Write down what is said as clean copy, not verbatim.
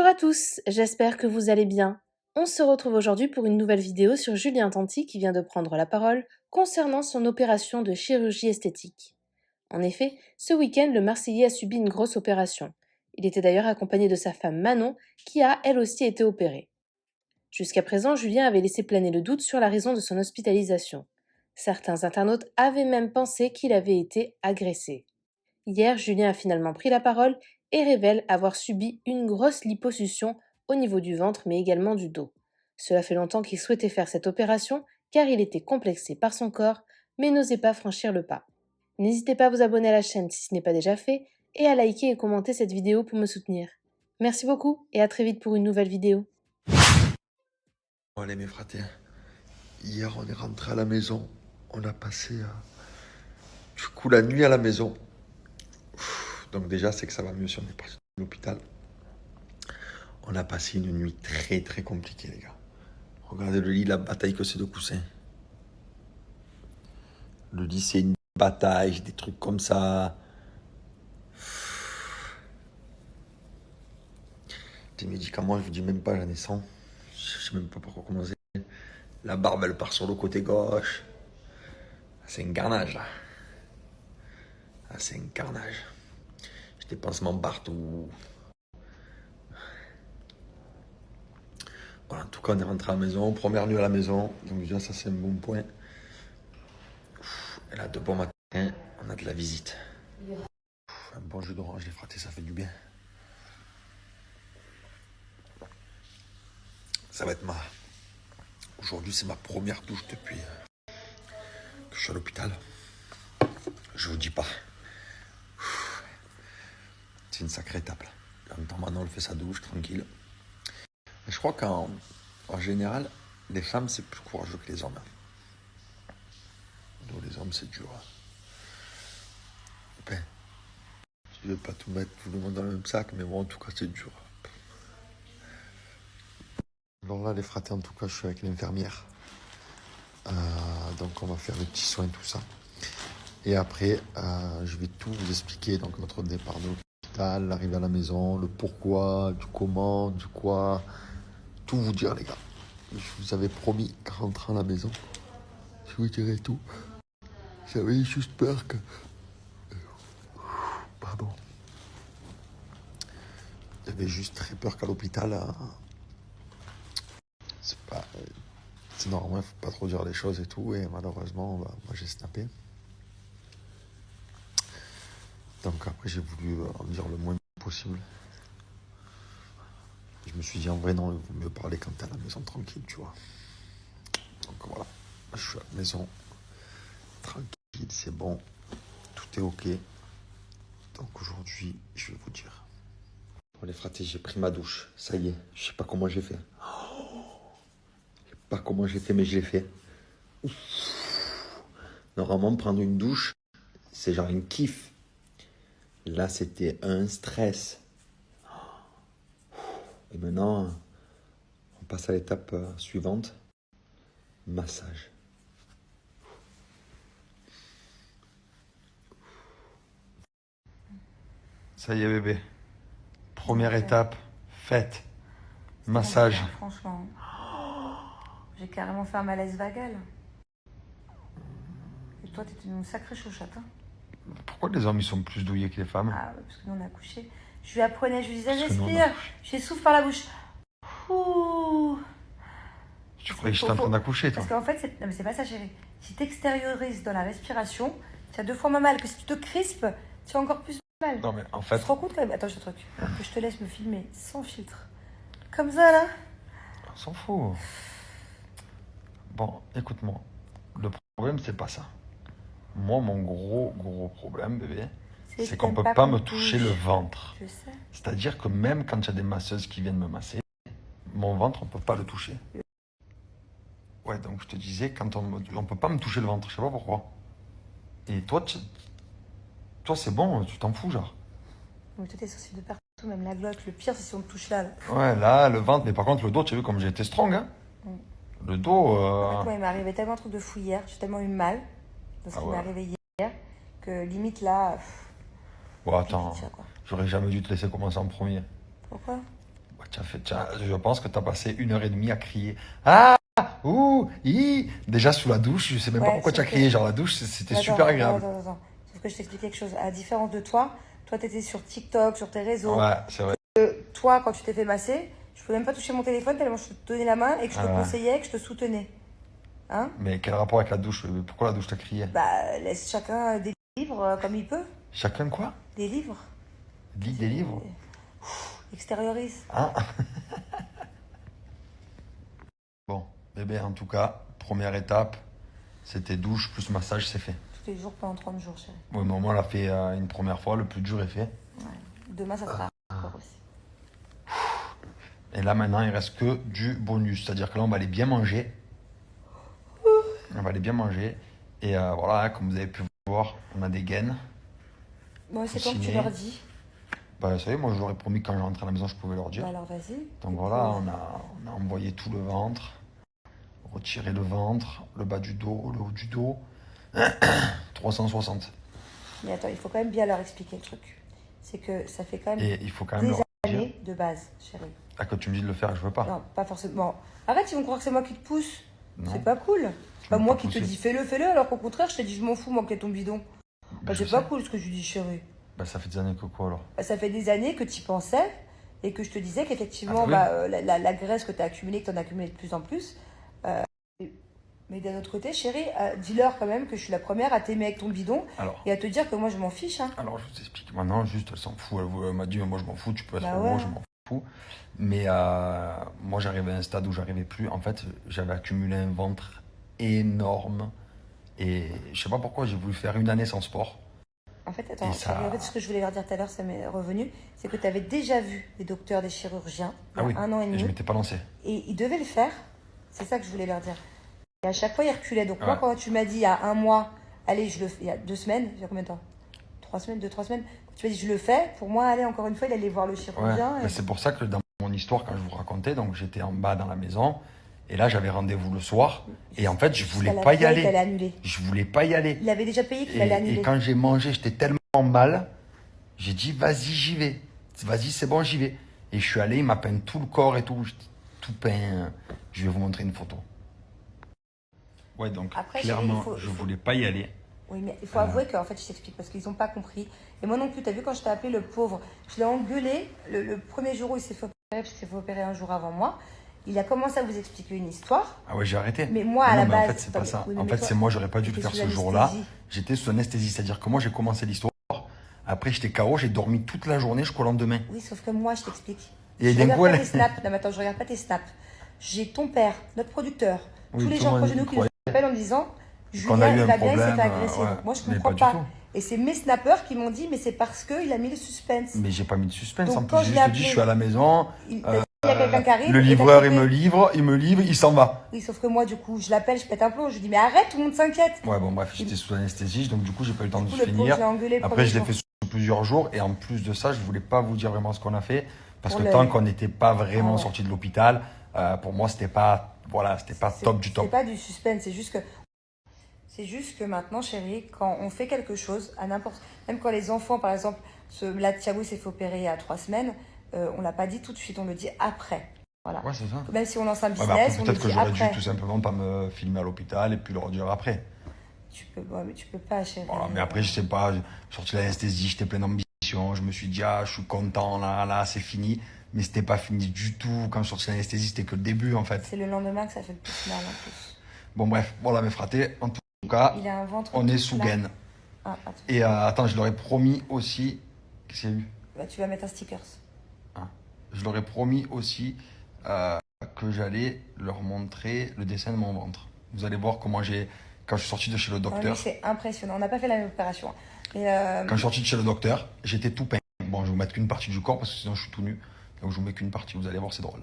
Bonjour à tous, j'espère que vous allez bien. On se retrouve aujourd'hui pour une nouvelle vidéo sur Julien Tanti qui vient de prendre la parole concernant son opération de chirurgie esthétique. En effet, ce week-end, le Marseillais a subi une grosse opération. Il était d'ailleurs accompagné de sa femme Manon qui a elle aussi été opérée. Jusqu'à présent, Julien avait laissé planer le doute sur la raison de son hospitalisation. Certains internautes avaient même pensé qu'il avait été agressé. Hier, Julien a finalement pris la parole et révèle avoir subi une grosse liposuction au niveau du ventre mais également du dos. Cela fait longtemps qu'il souhaitait faire cette opération car il était complexé par son corps mais n'osait pas franchir le pas. N'hésitez pas à vous abonner à la chaîne si ce n'est pas déjà fait et à liker et commenter cette vidéo pour me soutenir. Merci beaucoup et à très vite pour une nouvelle vidéo. Allez mes fratés, hier on est rentré à la maison, on a passé du coup la nuit à la maison. Donc déjà c'est que ça va mieux si on est parti de l'hôpital. On a passé une nuit très très compliquée les gars. Regardez le lit, la bataille que c'est de coussins. Le lit c'est une bataille, des trucs comme ça. Des médicaments, je vous dis même pas, j'en ai 100. Je sais même pas par quoi commencer. La barbe elle part sur le côté gauche. C'est un carnage là. Ah, c'est un carnage. J'ai des pansements partout. Voilà, en tout cas, on est rentré à la maison. Première nuit à la maison. Donc, déjà, ça, c'est un bon point. Et là, de bon matin, on a de la visite. Un bon jus d'orange, les fratés, ça fait du bien. Ça va être ma. Aujourd'hui, c'est ma première douche depuis que je suis à l'hôpital. Je vous dis pas. C'est une sacrée étape là. En même temps, Manon, elle fait sa douche tranquille. Mais je crois qu'en général, les femmes, c'est plus courageux que les hommes. Nous, les hommes, c'est dur. Ben, je ne vais pas tout mettre tout le monde dans le même sac, mais bon, en tout cas, c'est dur. Alors là, les fratés, en tout cas, je suis avec l'infirmière. Donc, on va faire les petits soins, tout ça. Et après, je vais tout vous expliquer. Donc, notre départ de l'hôpital, l'arrivée à la maison, le pourquoi, du comment, du quoi. Tout vous dire, les gars. Je vous avais promis qu'en rentrant à la maison, je vous dirai tout. J'avais juste peur que... Pardon. J'avais juste très peur qu'à l'hôpital... C'est pas... C'est normal, faut pas trop dire les choses et tout. Et malheureusement, moi j'ai snappé. Donc après, j'ai voulu en dire le moins possible. Je me suis dit, en vrai, non, il vaut mieux parler quand t'es à la maison tranquille, tu vois. Donc voilà, je suis à la maison, tranquille, c'est bon, tout est ok. Donc aujourd'hui, je vais vous dire. Bon les fratés, j'ai pris ma douche, ça y est, je sais pas comment j'ai fait. Je sais pas comment j'ai fait, mais je l'ai fait. Ouf. Normalement, prendre une douche, c'est genre une kiff. Là, c'était un stress. Et maintenant, on passe à l'étape suivante. Massage. Ça y est bébé. Première étape, faite. Massage. Bien, franchement. J'ai carrément fait un malaise vagal. Et toi, t'es une sacrée chauchotte. Hein. Pourquoi les hommes ils sont plus douillés que les femmes? Ah, parce que nous, on a couché. Je lui apprenais, je lui disais, Parce que nous, on a respire. couché. Je souffle par la bouche. Ouh. Tu croyais que j'étais en train d'accoucher, toi? Parce qu'en fait, non, mais c'est pas ça, chérie. Si t'extériorises dans la respiration, tu as 2 fois moins mal. Que si tu te crispes, tu as encore plus mal. Non, mais en fait. Tu te rends compte quand même. Attends, je te truc. Que je te laisse me filmer sans filtre. Comme ça, là. On s'en fout. Bon, écoute-moi. Le problème, c'est pas ça. Moi, mon gros problème, bébé, c'est qu'on peut pas me toucher le ventre. Je sais. C'est-à-dire que même quand il y a des masseuses qui viennent me masser, mon ventre, on peut pas le toucher. Ouais, donc je te disais, quand on peut pas me toucher le ventre, je sais pas pourquoi. Et toi, toi c'est bon, tu t'en fous, genre. Mais toi, t'es sorti de partout, même la glotte. Le pire, c'est si on te touche là. Ouais, là, le ventre, mais par contre, le dos, tu as vu comme j'ai été strong, hein. Le dos... En fait, moi, il m'est arrivé tellement un truc de fou hier. J'ai tellement eu mal dans ce qui m'est arrivé hier que limite là. Bon, attends, j'aurais jamais dû te laisser commencer en premier. Pourquoi? Bah, Je pense que tu as passé 1 heure et demie à crier. Ah, ouh, hi. Déjà sous la douche, je sais même pas pourquoi tu as crié. Genre la douche, c'était super agréable. Attends. Sauf que je t'explique quelque chose. À la différence de toi, tu étais sur TikTok, sur tes réseaux. Ouais, c'est vrai. Toi, quand tu t'es fait masser, je pouvais même pas toucher mon téléphone tellement je te tenais la main et que je te conseillais, que je te soutenais. Hein? Mais quel rapport avec la douche? Pourquoi la douche t'a crié? Bah, laisse chacun des livres comme il peut. Chacun quoi? Des livres. Lit des livres? Extériorise. Hein? Bon, bébé, en tout cas, première étape, c'était douche plus massage, c'est fait. Tous les jours pendant 30 jours, chérie. Oui, mais au moins, on l'a fait une première fois, le plus dur est fait. Ouais. Demain, ça sera encore aussi. Et là, maintenant, il reste que du bonus. C'est-à-dire que là, on va aller bien manger. On va aller bien manger. Et voilà, comme vous avez pu voir, on a des gaines. Moi, c'est quand que tu leur dis. Bah, vous savez, moi, je leur ai promis que quand je rentrais à la maison, je pouvais leur dire. Bah alors, vas-y. Donc voilà, on a envoyé tout le ventre, retiré le ventre, le bas du dos, le haut du dos. 360. Mais attends, il faut quand même bien leur expliquer le truc. C'est que ça fait quand même Et il faut quand même des leur dire. années de base, chérie. Ah, que tu me dis de le faire et je veux pas. Non, pas forcément. Arrête, ils vont croire que c'est moi qui te pousse. Non. C'est pas cool. C'est pas m'as moi pas qui te poussé. dis fais-le, alors qu'au contraire, je t'ai dit je m'en fous, manquer ton bidon. Bah, je c'est pas sais. cool ce que je dis, chérie. Bah, ça fait des années que quoi alors? Bah, ça fait des années que tu y pensais et que je te disais qu'effectivement, Ah, bah la graisse que tu as accumulée, que tu en as accumulé de plus en plus. Mais d'un autre côté, chérie, dis-leur quand même que je suis la première à t'aimer avec ton bidon Alors, et à te dire que moi je m'en fiche. Hein. alors, je vous explique. Maintenant, juste, elle s'en fout. Elle m'a dit, moi, je m'en fous, tu peux être Bah homo, ouais. je m'en fous. Mais moi, j'arrivais à un stade où j'arrivais plus. En fait, j'avais accumulé un ventre énorme. Et je sais pas pourquoi, j'ai voulu faire 1 année sans sport. En fait, attends, Et ça- chérie, en fait, ce que je voulais leur dire tout à l'heure, ça m'est revenu, c'est que tu avais déjà vu des docteurs, des chirurgiens, il y a 1 an et et je demi, m'étais pas lancé. et ils devaient le faire. C'est ça que je voulais leur dire. Et à chaque fois, ils reculaient. Donc moi, Ouais. quand tu m'as dit il y a 1 mois, allez, je le fais, il y a 2 semaines, il y a combien de temps 3 semaines, 2-3 semaines. Quand tu m'as dit je le fais, pour moi, allez, encore une fois, il allait voir le Ouais, chirurgien. mais c'est pour ça que dans mon histoire, quand je vous racontais, donc j'étais en bas dans la maison, et là j'avais rendez-vous le soir, et en fait je voulais Jusqu'à la pas y veille, t'allais aller. annuler. Je voulais pas y aller. Il avait déjà payé qu'il Et, allait annuler. et quand j'ai mangé, j'étais tellement mal, j'ai dit vas-y, j'y vais. Vas-y, c'est bon, j'y vais. Et je suis allé, il m'a peint tout le corps et tout, j'étais tout peint. Je vais vous montrer une photo. Ouais, donc Après, clairement, chérie, je voulais pas y aller. Oui, mais il faut avouer qu'en fait, je t'explique parce qu'ils n'ont pas compris. Et moi non plus, t'as vu quand je t'ai appelé le pauvre, je l'ai engueulé le premier jour où il s'est fait opérer, parce qu'il s'est fait opérer un jour avant moi. Il a commencé à vous expliquer une histoire. Ah ouais, j'ai arrêté. Mais moi, à non, la mais base. en fait, c'est pas ça. Oui, En mais fait, toi, c'est moi, j'aurais pas dû le t'étais faire sous ce jour-là. anesthésie. J'étais sous anesthésie, c'est-à-dire que moi, j'ai commencé l'histoire. Après, j'étais KO, j'ai dormi toute la journée jusqu'au lendemain. Oui, sauf que moi, je t'explique. Et Je d'un regarde coup, pas elle- tes snaps. Non, mais attends, je regarde pas tes snaps. J'ai ton père, notre producteur, Oui, tous les tout gens le monde proches de nous qui nous croyait appellent en disant qu'on a Julien, eu il un va bien, il s'est problème, fait agresser. ouais. Donc moi, je Mais comprends pas du pas. tout. Et c'est mes snappers qui m'ont dit mais c'est parce qu'il a mis le suspense. Mais j'ai pas mis de suspense. Donc, En quand plus, je j'ai l'ai juste dit, appelé- je suis à la maison. Il y a quelqu'un qui arrive. Le et t'as livreur, coupé. il me livre, il s'en va. Oui, sauf que moi, du coup, je l'appelle, je pète un plomb, je lui dis mais arrête, tout le monde s'inquiète. Ouais, bon, bref, j'étais sous anesthésie, donc du coup, j'ai pas eu le temps Du de coup, le pauvre, finir. je l'ai engueulé le Après, premier je l'ai jour. fait sur plusieurs jours, et en plus de ça, je voulais pas vous dire vraiment ce qu'on a fait, parce Pour que le- tant qu'on n'était pas vraiment Ah ouais. sorti de l'hôpital, pour moi, c'était pas, voilà, c'était pas top du top. C'est pas du suspense, c'est juste que maintenant, chérie, quand on fait quelque chose, à n'importe, même quand les enfants, par exemple, là, Thiago s'est fait opérer il y a 3 semaines, on l'a pas dit tout de suite, on le dit après. Voilà. Ouais, c'est ça. Même si on lance un Ouais, business, bah, après, on le peut-être que dit j'aurais dû après. tout simplement pas me filmer à l'hôpital et puis leur dire après. Ouais, mais tu peux pas, chérie. Voilà, mais après, je sais pas, j'ai sorti l'anesthésie, j'étais plein d'ambition, je me suis dit, ah, je suis content, là, c'est fini. Mais c'était pas fini du tout. Quand je suis sorti l'anesthésie, c'était que le début, en fait. C'est le lendemain que ça fait le plus mal, en plus. Bon, bref, voilà mes fratés. En tout cas, Il a un ventre. on est tout sous plat. gaine. Ah, attends. Et attends, je leur ai promis aussi. Qu'est-ce qu'il y a eu? Bah, tu vas mettre un stickers. Je leur ai promis aussi que j'allais leur montrer le dessin de mon ventre. Vous allez voir comment quand je suis sorti de chez le Non, mais docteur. c'est impressionnant. On n'a pas fait la même opération. Hein. Mais, Quand je suis sorti de chez le docteur, j'étais tout peint. Bon, je vais vous mettre qu'une partie du corps parce que sinon je suis tout nu. Donc je vous mets qu'une partie, vous allez voir, c'est drôle.